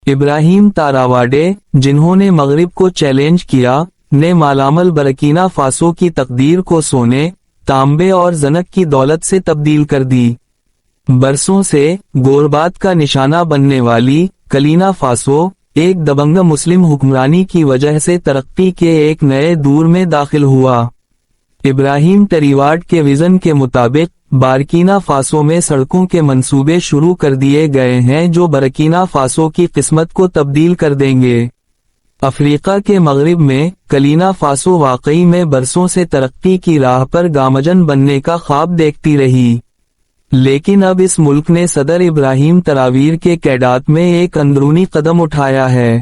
ابراہیم تاراواڈے، جنہوں نے مغرب کو چیلنج کیا، نے مالامل برکینا فاسو کی تقدیر کو سونے، تانبے اور زنک کی دولت سے تبدیل کر دی۔ برسوں سے غربت کا نشانہ بننے والی کلینا فاسو ایک دبنگ مسلم حکمرانی کی وجہ سے ترقی کے ایک نئے دور میں داخل ہوا۔ ابراہیم تاراواڈے کے ویژن کے مطابق بارکینا فاسو میں سڑکوں کے منصوبے شروع کر دیے گئے ہیں جو برکینا فاسو کی قسمت کو تبدیل کر دیں گے۔ افریقہ کے مغرب میں کلینا فاسو واقعی میں برسوں سے ترقی کی راہ پر گامزن بننے کا خواب دیکھتی رہی، لیکن اب اس ملک نے صدر ابراہیم تراویر کے قیادت میں ایک اندرونی قدم اٹھایا ہے۔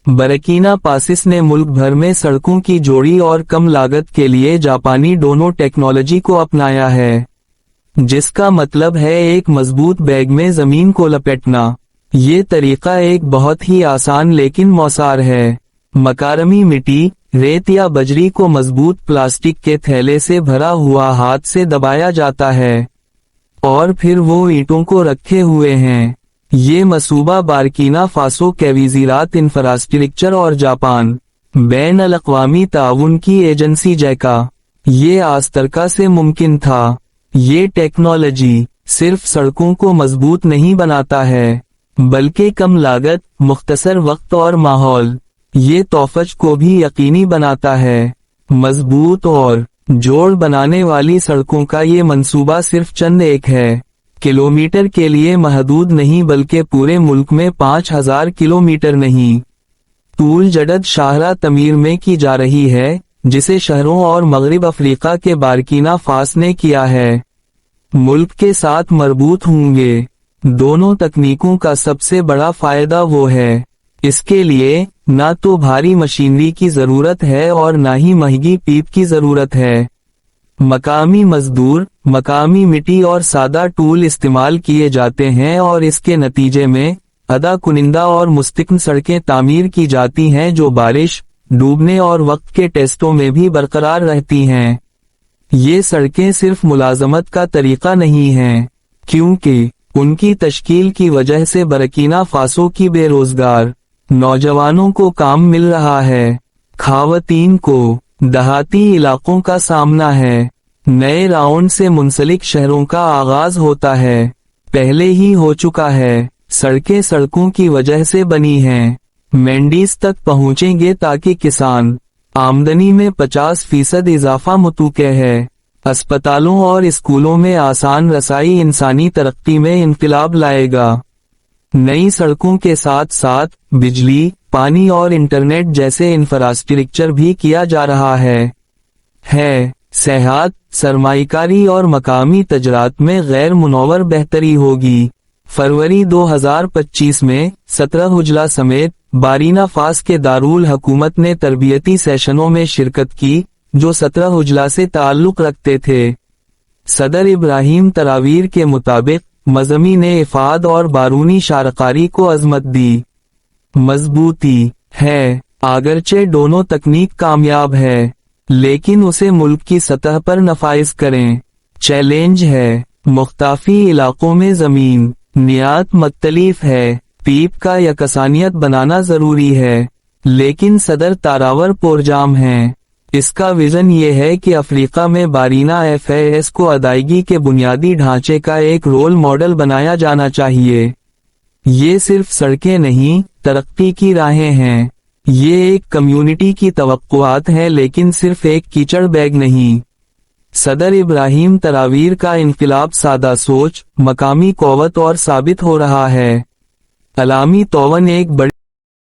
برکینا فاسو نے ملک بھر میں سڑکوں کی جوڑی اور کم لاگت کے لیے جاپانی ڈرون ٹیکنالوجی کو اپنایا ہے، جس کا مطلب ہے ایک مضبوط بیگ میں زمین کو لپیٹنا۔ یہ طریقہ ایک بہت ہی آسان لیکن موثر ہے۔ مکارمی مٹی، ریت یا بجری کو مضبوط پلاسٹک کے تھیلے سے بھرا ہوا ہاتھ سے دبایا جاتا ہے اور پھر وہ اینٹوں کو رکھے ہوئے ہیں۔ یہ منصوبہ بارکینا فاسو کے وزارت انفراسٹرکچر اور جاپان بین الاقوامی تعاون کی ایجنسی جیکا یہ آسترکا سے ممکن تھا۔ یہ ٹیکنالوجی صرف سڑکوں کو مضبوط نہیں بناتا ہے بلکہ کم لاگت، مختصر وقت اور ماحول یہ تحفظ کو بھی یقینی بناتا ہے۔ مضبوط اور جوڑ بنانے والی سڑکوں کا یہ منصوبہ صرف چند ایک ہے کلومیٹر کے لیے محدود نہیں بلکہ پورے ملک میں 5000 کلومیٹر نہیں طول جدید شاہراہ تعمیر میں کی جا رہی ہے، جسے شہروں اور مغرب افریقہ کے بارکینا فاسو نے کیا ہے۔ ملک کے ساتھ مربوط ہوں گے۔ دونوں تکنیکوں کا سب سے بڑا فائدہ وہ ہے اس کے لیے نہ تو بھاری مشینری کی ضرورت ہے اور نہ ہی مہنگی پیپ کی ضرورت ہے۔ مقامی مزدور، مقامی مٹی اور سادہ ٹول استعمال کیے جاتے ہیں اور اس کے نتیجے میں ادا کنندہ اور مستحکم سڑکیں تعمیر کی جاتی ہیں جو بارش، ڈوبنے اور وقت کے ٹیسٹوں میں بھی برقرار رہتی ہیں۔ یہ سڑکیں صرف ملازمت کا طریقہ نہیں ہیں، کیونکہ ان کی تشکیل کی وجہ سے برکینا فاسو کی بے روزگار نوجوانوں کو کام مل رہا ہے، خواتین کو دیہاتی علاقوں کا سامنا ہے، نئے راؤنڈ سے منسلک شہروں کا آغاز ہوتا ہے، پہلے ہی ہو چکا ہے۔ سڑکیں سڑکوں کی وجہ سے بنی ہیں، منڈیز تک پہنچیں گے تاکہ کسان آمدنی میں 50% اضافہ متوقع ہے۔ اسپتالوں اور اسکولوں میں آسان رسائی انسانی ترقی میں انقلاب لائے گا۔ نئی سڑکوں کے ساتھ ساتھ بجلی، پانی اور انٹرنیٹ جیسے انفراسٹرکچر بھی کیا جا رہا ہے۔ صحت، سرمایہ کاری اور مقامی تجارت میں غیر منور بہتری ہوگی۔ فروری 2025 میں 17 اضلاع سمیت بارکینا فاسو کے دارالحکومت نے تربیتی سیشنوں میں شرکت کی جو 17 اضلاع سے تعلق رکھتے تھے۔ صدر ابراہیم تراویر کے مطابق مضامین نے افاد اور بیرونی شراکاری کو عظمت دی۔ مضبوطی ہے، اگرچہ دونوں تکنیک کامیاب ہے لیکن اسے ملک کی سطح پر نفاذ کریں۔ چیلنج ہے، مختلف علاقوں میں زمین نہایت مختلف ہے، پیپ کا یکسانیت بنانا ضروری ہے، لیکن صدر تراویر پرجام ہیں۔ اس کا ویژن یہ ہے کہ افریقہ میں بارکینا فاسو کو ادائیگی کے بنیادی ڈھانچے کا ایک رول ماڈل بنایا جانا چاہیے۔ یہ صرف سڑکیں نہیں، ترقی کی راہیں ہیں۔ یہ ایک کمیونٹی کی توقعات ہیں لیکن صرف ایک کیچڑ بیگ نہیں۔ صدر ابراہیم تراویر کا انقلاب سادہ سوچ، مقامی قوت اور ثابت ہو رہا ہے۔ عالمی تعاون ایک بڑی